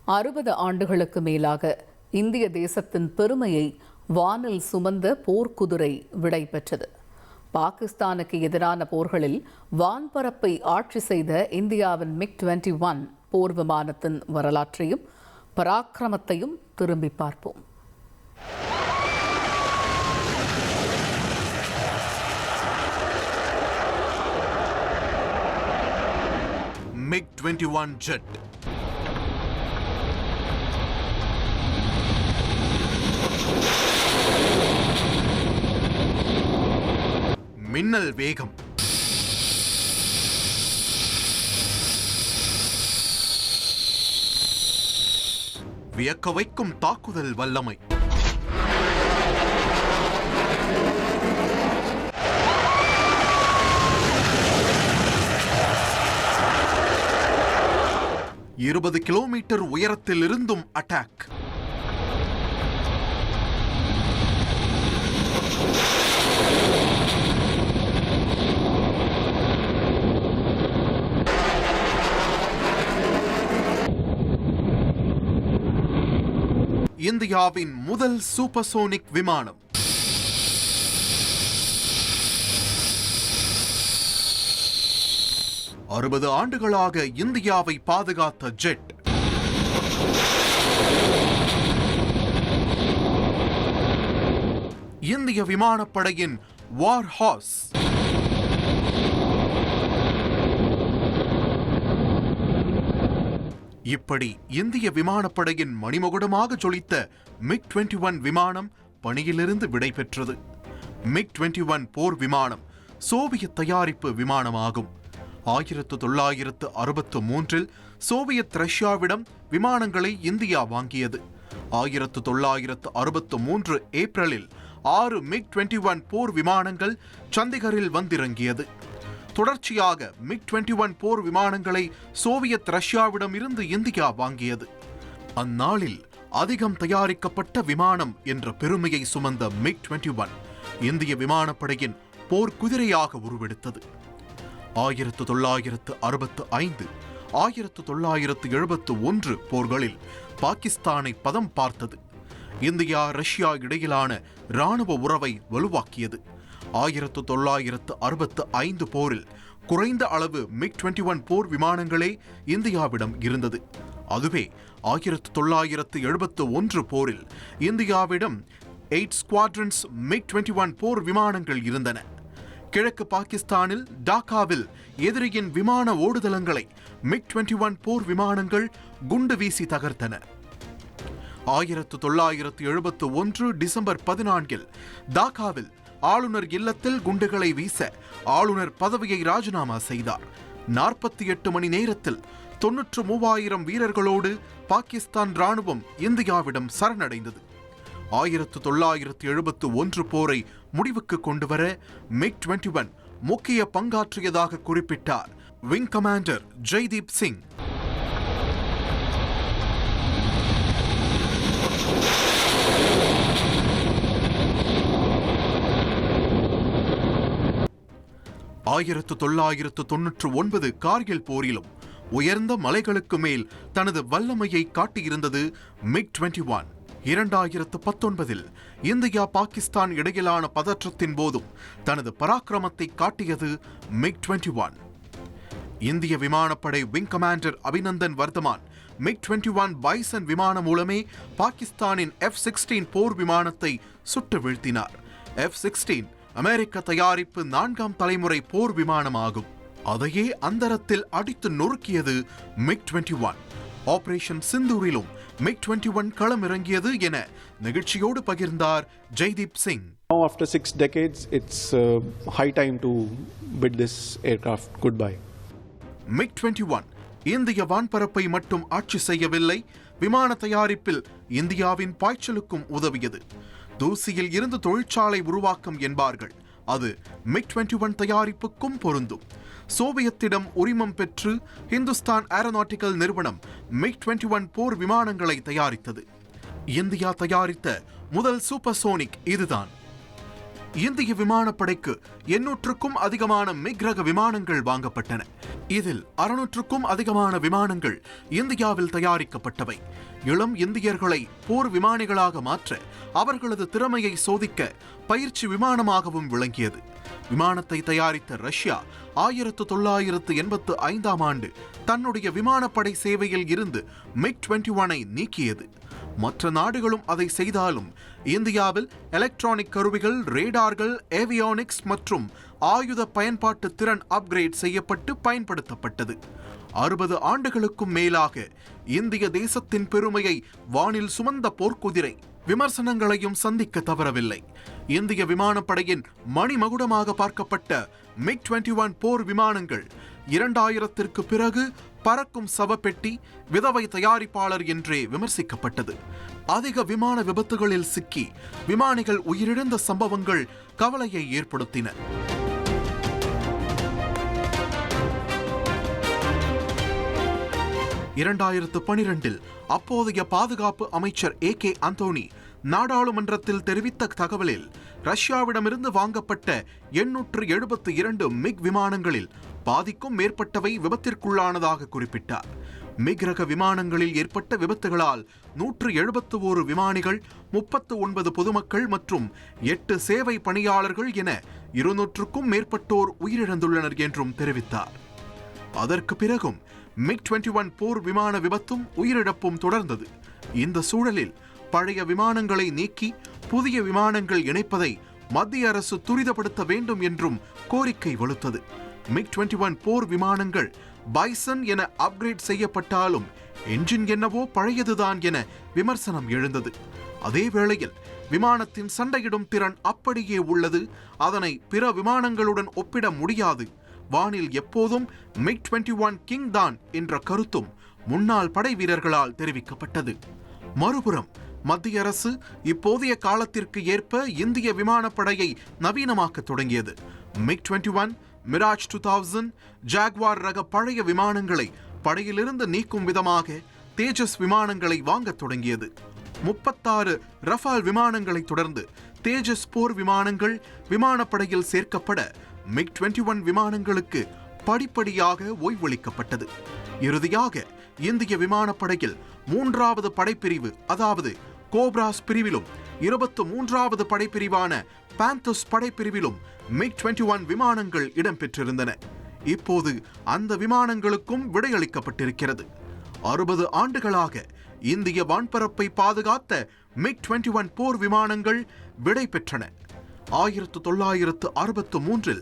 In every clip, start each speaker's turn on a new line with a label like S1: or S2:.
S1: 60 ஆண்டுகளுக்கு மேலாக இந்திய தேசத்தின் பெருமையை வானில் சுமந்த போர்க்குதிரை விடை பெற்றது. பாகிஸ்தானுக்கு எதிரான போர்களில் வான்பரப்பை ஆட்சி செய்த இந்தியாவின் MiG-21 போர் விமானத்தின் வரலாற்றையும் பராக்கிரமத்தையும் திரும்பி பார்ப்போம்.
S2: MiG-21 ஜெட் மின்னல் வேகம், வியக்க வைக்கும் தாக்குதல் வல்லமை, இருபது கிலோமீட்டர் உயரத்தில் இருந்தும் அட்டாக், இந்தியாவின் முதல் சூப்பர்சோனிக் விமானம். அறுபது ஆண்டுகளாக இந்தியாவை பாதுகாத்த ஜெட். இந்திய விமானப்படையின் வார் ஹார்ஸ். இப்படி இந்திய விமானப்படையின் மணிமகுடமாக ஜொலித்த MiG-21 விமானம் பணியிலிருந்து விடைபெற்றது. MiG-21 போர் விமானம் சோவியத் தயாரிப்பு விமானமாகும். 1963 சோவியத் ரஷ்யாவிடம் விமானங்களை இந்தியா வாங்கியது. 1963 ஏப்ரலில் 6 MiG-21 போர் விமானங்கள் சண்டிகரில் வந்திறங்கியது. தொடர்ச்சியாக MiG-21 போர் விமானங்களை சோவியத் ரஷ்யாவிடம் இருந்து இந்தியா வாங்கியது. அந்நாளில் அதிகம் தயாரிக்கப்பட்ட விமானம் என்ற பெருமையை சுமந்த MiG-21 இந்திய விமானப்படையின் போர்க்குதிரையாக உருவெடுத்தது. 1965, 1971 போர்களில் பாகிஸ்தானை பதம் பார்த்தது. இந்தியா ரஷ்யா இடையிலான இராணுவ உறவை வலுவாக்கியது. 1965 போரில் குறைந்த அளவு MiG-21 போர் விமானங்களே இந்தியாவிடம் இருந்தது. அதுவே 1971 போரில் இந்தியாவிடம் 8 ஸ்குவாட்ரன்ஸ் MiG-21 போர் விமானங்கள் இருந்தன. கிழக்கு பாகிஸ்தானில் டாக்காவில் எதிரியின் விமான ஓடுதளங்களை MiG-21 போர் விமானங்கள் குண்டு வீசி தகர்த்தன. 1971 டிசம்பர் 14 டாக்காவில் ஆளுநர் இல்லத்தில் குண்டுகளை வீச ஆளுநர் பதவியை ராஜினாமா செய்தார். 48 மணி நேரத்தில் 93,000 வீரர்களோடு பாகிஸ்தான் ராணுவம் இந்தியாவிடம் சரணடைந்தது. 1971 போரை முடிவுக்கு கொண்டுவர MiG-21 முக்கிய பங்காற்றியதாக குறிப்பிட்டார் விங் கமாண்டர் ஜெய்தீப் சிங். ஆயிரத்து 1999 கார்கில் போரிலும் உயர்ந்த மலைகளுக்கு மேல் தனது வல்லமையை காட்டியிருந்தது MiG-21. 2019 இந்தியா பாகிஸ்தான் இடையிலான பதற்றத்தின் போதும் தனது பராக்கிரமத்தை காட்டியது MiG-21. இந்திய விமானப்படை wing commander Abhinandan Varthaman MiG-21 bison விமானம் மூலமே பாகிஸ்தானின் F-16 போர் விமானத்தை சுட்டு வீழ்த்தினார். F-16 அமெரிக்க தயாரிப்பு 4ஆம் தலைமுறை போர் விமானமாகும். அதையே அந்தரத்தில் அடித்து நொறுக்கியது MiG-21. ஆபரேஷன் சிந்தூரிலும் MiG-21 களமிறங்கியது என நிகழ்ச்சியோடு பகிர்ந்தார் Jaideep Singh.
S3: Now after 6 decades, it's high time to bid this aircraft goodbye.
S2: MiG-21 இந்திய வான்பரப்பை மட்டும் ஆட்சி செய்யவில்லை, விமான தயாரிப்பில் இந்தியாவின் பாய்ச்சலுக்கும் உதவியது. தூசியில் இருந்து தொழிற்சாலை உருவாக்கம் என்பார்கள், அது MiG-21 தயாரிப்புக்கும் பொருந்தும். சோவியத்திடம் உரிமம் பெற்று இந்துஸ்தான் ஏரோநாட்டிக்கல் நிறுவனம் MiG-21 போர் விமானங்களை தயாரித்தது. இந்தியா தயாரித்த முதல் சூப்பர்சோனிக் இதுதான். இந்திய விமானப்படைக்கு 800க்கும் அதிகமான மிக் ரக விமானங்கள் வாங்கப்பட்டன. இதில் 600க்கும் அதிகமான விமானங்கள் இந்தியாவில் தயாரிக்கப்பட்டவை. இளம் இந்தியர்களை போர் விமானிகளாக மாற்ற அவர்களது திறமையை சோதிக்க பயிற்சி விமானமாகவும் விளங்கியது. விமானத்தை தயாரித்த ரஷ்யா 1985ஆம் ஆண்டு தன்னுடைய விமானப்படை சேவையில் இருந்து MiG-21ஐ நீக்கியது. மற்ற நாடுகளும் அதை செய்தாலும் இந்தியாவில் எலக்ட்ரானிக் கருவிகள், ரேடார்கள், ஏவியானிக்ஸ் மற்றும் ஆயுத பயன்பாட்டு திறன் அப்கிரேட் செய்யப்பட்டு பயன்படுத்தப்பட்டது. 60 ஆண்டுகளுக்கும் மேலாக இந்திய தேசத்தின் பெருமையை வானில் சுமந்த போர்க்குதிரை விமர்சனங்களையும் சந்திக்க தவறவில்லை. இந்திய விமானப்படையின் மணிமகுடமாக பார்க்கப்பட்ட MiG-21 போர் விமானங்கள் 2000ற்கு பிறகு பறக்கும் சவப்பெட்டி, விதவை தயாரிப்பாளர் என்றே விமர்சிக்கப்பட்டது. அதிக விமான விபத்துகளில் சிக்கி விமானிகள் உயிரிழந்த சம்பவங்கள் கவலையை ஏற்படுத்தின. 2012 அப்போதைய பாதுகாப்பு அமைச்சர் AK அந்தோனி நாடாளுமன்றத்தில் தெரிவித்த தகவலில் ரஷ்யாவிடமிருந்து வாங்கப்பட்ட 872 மிக் விமானங்களில் பாதிக்கும் மேற்பட்டவை விபத்திற்குள்ளானதாக குறிப்பிட்டார். மிக் ரக விமானங்களில் ஏற்பட்ட விபத்துகளால் 171 விமானிகள், 39 பொதுமக்கள் மற்றும் 8 சேவை பணியாளர்கள் என 200க்கும் மேற்பட்டோர் உயிரிழந்துள்ளனர் என்றும் தெரிவித்தார். அதற்கு பிறகும் MiG-21 போர் விமான விபத்தும் உயிரிழப்பும் தொடர்ந்தது. இந்த சூழலில் பழைய விமானங்களை நீக்கி புதிய விமானங்கள் இணைப்பதை மத்திய அரசு துரிதப்படுத்த வேண்டும் என்றும் கோரிக்கை வலுத்தது. MiG-21 போர் விமானங்கள் பைசன் என அப்கிரேட் செய்யப்பட்டாலும் என்ஜின் என்னவோ பழையதுதான் என விமர்சனம் எழுந்தது. அதே வேளையில் விமானத்தின் சண்டையிடும் திறன் அப்படியே உள்ளது, அதனை பிற விமானங்களுடன் ஒப்பிட முடியாது, வானில் எப்போதும் MiG-21 கிங் தான் என்ற கருத்தும் முன்னாள் படை வீரர்களால் தெரிவிக்கப்பட்டது. மறுபுறம் மத்திய அரசு இப்போதைய காலத்திற்கு ஏற்ப இந்திய விமானப்படையை நவீனமாக்க தொடங்கியது. MiG-21, மிராஜ் 2000, ஜாக்வார் ரக பழைய விமானங்களை படையிலிருந்து நீக்கும் விதமாக தேஜஸ் விமானங்களை வாங்கத் தொடங்கியது. 36 ரஃபால் விமானங்களை தொடர்ந்து தேஜஸ் போர் விமானங்கள் விமானப்படையில் சேர்க்கப்பட MiG-21 விமானங்களுக்கு படிப்படியாக ஓய்வளிக்கப்பட்டது. இறுதியாக இந்திய விமானப்படையில் 3வது படைப்பிரிவு, அதாவது கோப்ராஸ் பிரிவிலும் 23வது படைப்பிரிவான பாந்தோஸ் படைப்பிரிவிலும் MiG-21 விமானங்கள் இடம்பெற்றிருந்தன. இப்போது அந்த விமானங்களுக்கும் விடையளிக்கப்பட்டிருக்கிறது. 60 ஆண்டுகளாக இந்திய வான்பரப்பை பாதுகாத்த MiG-21 போர் விமானங்கள் விடை பெற்றன. 1963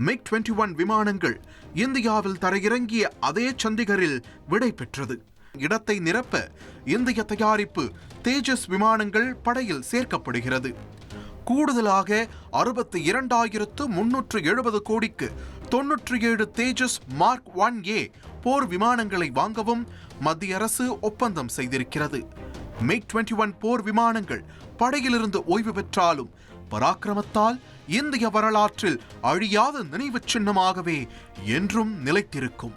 S2: MiG-21 விமானங்கள் இந்தியாவில் தரையிறங்கிய அதே சண்டிகரில் விடை பெற்றது. இடத்தை நிரப்ப இந்திய தயாரிப்பு தேஜஸ் விமானங்கள் படையில் சேர்க்கப்படுகிறது. கூடுதலாக 62,370 கோடிக்கு 97 தேஜஸ் மார்க் 1A போர் விமானங்களை வாங்கவும் மத்திய அரசு ஒப்பந்தம் செய்திருக்கிறது. MiG-21 போர் விமானங்கள் படையிலிருந்து ஓய்வு பெற்றாலும் பராக்கிரமத்தால் இந்திய வரலாற்றில் அழியாத நினைவுச் சின்னமாகவே என்றும் நிலைத்திருக்கும்.